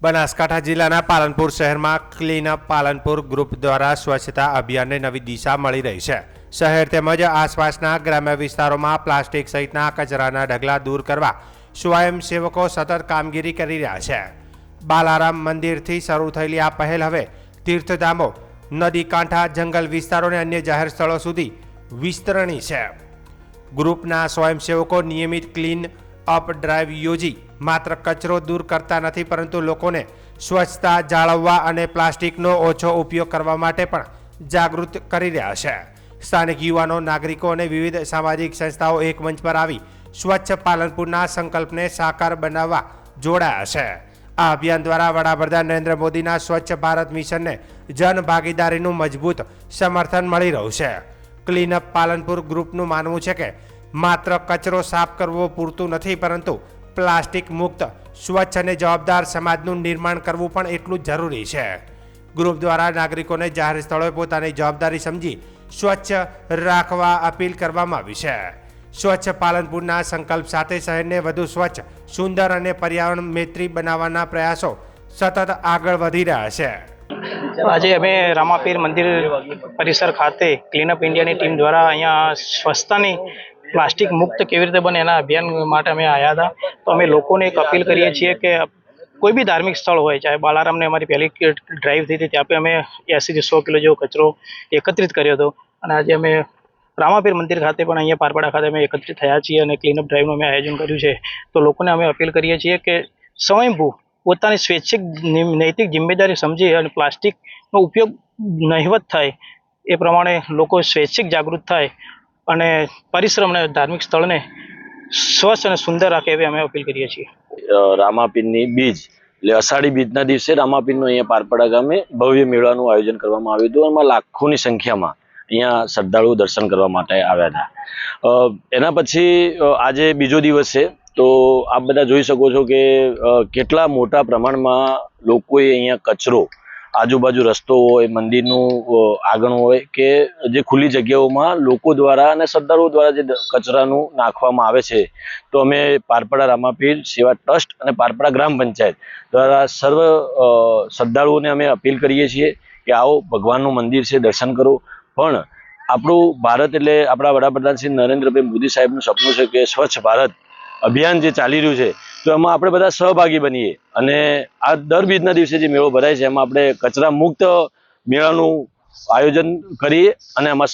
બનાસકાંઠા જિલ્લાના પાલનપુર શહેરમાં clean up Palanpur group દ્વારા સ્વચ્છતા અભિયાનને નવી દિશા મળી રહી છે। શહેર તેમજ આસપાસના ગ્રામ્ય વિસ્તારોમાં પ્લાસ્ટિક સહિતના કચરાના ઢગલા દૂર કરવા સ્વયંસેવકો સતત કામગીરી કરી રહ્યા છે। બાલારામ મંદિરથી શરૂ થયેલી આ પહેલ હવે તીર્થધામો, નદી કાંઠા, જંગલ વિસ્તારો અને અન્ય જાહેર સ્થળો સુધી વિસ્તરણી છે। ગ્રુપના સ્વયંસેવકો નિયમિત ક્લીન અપ ડ્રાઈવ યોજી માત્ર કચરો દૂર કરતા નથી, પરંતુ લોકોને સ્વચ્છતા જાળવવા અને પ્લાસ્ટિકનો ઓછો ઉપયોગ કરવા માટે પણ જાગૃત કરી રહ્યા છે। સ્થાનિક યુવાનો, નાગરિકો અને વિવિધ સામાજિક સંસ્થાઓ એક મંચ પર આવી સ્વચ્છ પાલનપુરના સંકલ્પને સાકાર બનાવવા જોડાયા છે। આ અભિયાન દ્વારા વડાપ્રધાન નરેન્દ્ર મોદીના સ્વચ્છ ભારત મિશનને જનભાગીદારીનું મજબૂત સમર્થન મળી રહ્યું છે। ક્લીન અપ પાલનપુર ગ્રુપનું માનવું છે કે માત્ર કચરો સાફ કરવો પૂરતું નથી, પરંતુ પ્લાસ્ટિક મુક્ત, સ્વચ્છ અને જવાબદાર સમાજનું નિર્માણ કરવું પણ એટલું જ જરૂરી છે। ગ્રુપ દ્વારા નાગરિકોને જાહેર સ્થળોએ પોતાની જવાબદારી સમજી સ્વચ્છ રાખવા અપીલ કરવામાં આવી છે। સ્વચ્છ પાલનપુરના સંકલ્પ સાથે શહેરને વધુ સ્વચ્છ, સુંદર અને પર્યાવરણ મૈત્રી બનાવવાના પ્રયાસો સતત આગળ વધી રહ્યા છે। આજે અમે રામાપીર મંદિર પરિસર ખાતે ક્લીનઅપ ઇન્ડિયાની ટીમ દ્વારા અહીંયા સ્વચ્છતાની પ્લાસ્ટિક મુક્ત કેવી રીતે બને એના અભિયાન માટે અમે આવ્યા હતા। તો અમે લોકોને એક અપીલ કરીએ છીએ કે કોઈ બી ધાર્મિક સ્થળ હોય, ચાહે બાલારામને અમારી પહેલી ડ્રાઈવ થઈ હતી, ત્યાં પણ અમે 80 થી 100 કિલો જેવો કચરો એકત્રિત કર્યો હતો, અને આજે અમે રામાપીર મંદિર ખાતે પણ અહીંયા પારપાડા ખાતે અમે એકત્રિત થયા છીએ અને ક્લીનઅપ ડ્રાઈવનું અમે આયોજન કર્યું છે। તો લોકોને અમે અપીલ કરીએ છીએ કે સ્વયંભૂ પોતાની સ્વૈચ્છિક નૈતિક જિમ્મેદારી સમજી અને પ્લાસ્ટિકનો ઉપયોગ નહિવત થાય એ પ્રમાણે લોકો સ્વૈચ્છિક જાગૃત થાય અને પરિશ્રમને ધાર્મિક સ્થળને સ્વચ્છ અને સુંદર રાખે એવી અમે અપીલ કરીએ છીએ। રામાપીરની બીજ એટલે અષાઢી બીજના દિવસે રામાપીરનું અહીંયા પારપાડા ગામે ભવ્ય મેળાનું આયોજન કરવામાં આવ્યું હતું। એમાં લાખોની સંખ્યામાં અહીંયા શ્રદ્ધાળુઓ દર્શન કરવા માટે આવ્યા હતા। એના પછી આજે બીજો દિવસ છે, તો આપ બધા જોઈ શકો છો કે કેટલા મોટા પ્રમાણમાં લોકોએ અહીંયા કચરો, આજુબાજુ રસ્તો હોય, મંદિરનું આંગણ હોય કે જે ખુલ્લી જગ્યાઓમાં લોકો દ્વારા અને શ્રદ્ધાળુઓ દ્વારા જે કચરાનું નાખવામાં આવે છે, તો અમે પારપાડા રામાપીર સેવા ટ્રસ્ટ અને પારપાડા ગ્રામ પંચાયત દ્વારા સર્વ શ્રદ્ધાળુઓને અમે અપીલ કરીએ છીએ કે આવો, ભગવાનનું મંદિર છે, દર્શન કરો। પણ આપણું ભારત એટલે આપણા વડાપ્રધાન શ્રી નરેન્દ્રભાઈ મોદી સાહેબનું સપનું છે કે સ્વચ્છ ભારત અભિયાન જે ચાલી રહ્યું છે, તો એમાં આપણે બધા સહભાગી બનીએ અને આ દર બીજના દિવસે જે મેળો ભરાય છે, એમાં આપણે કચરા મુક્ત મેળાનું આયોજન કરીએ અને એમાં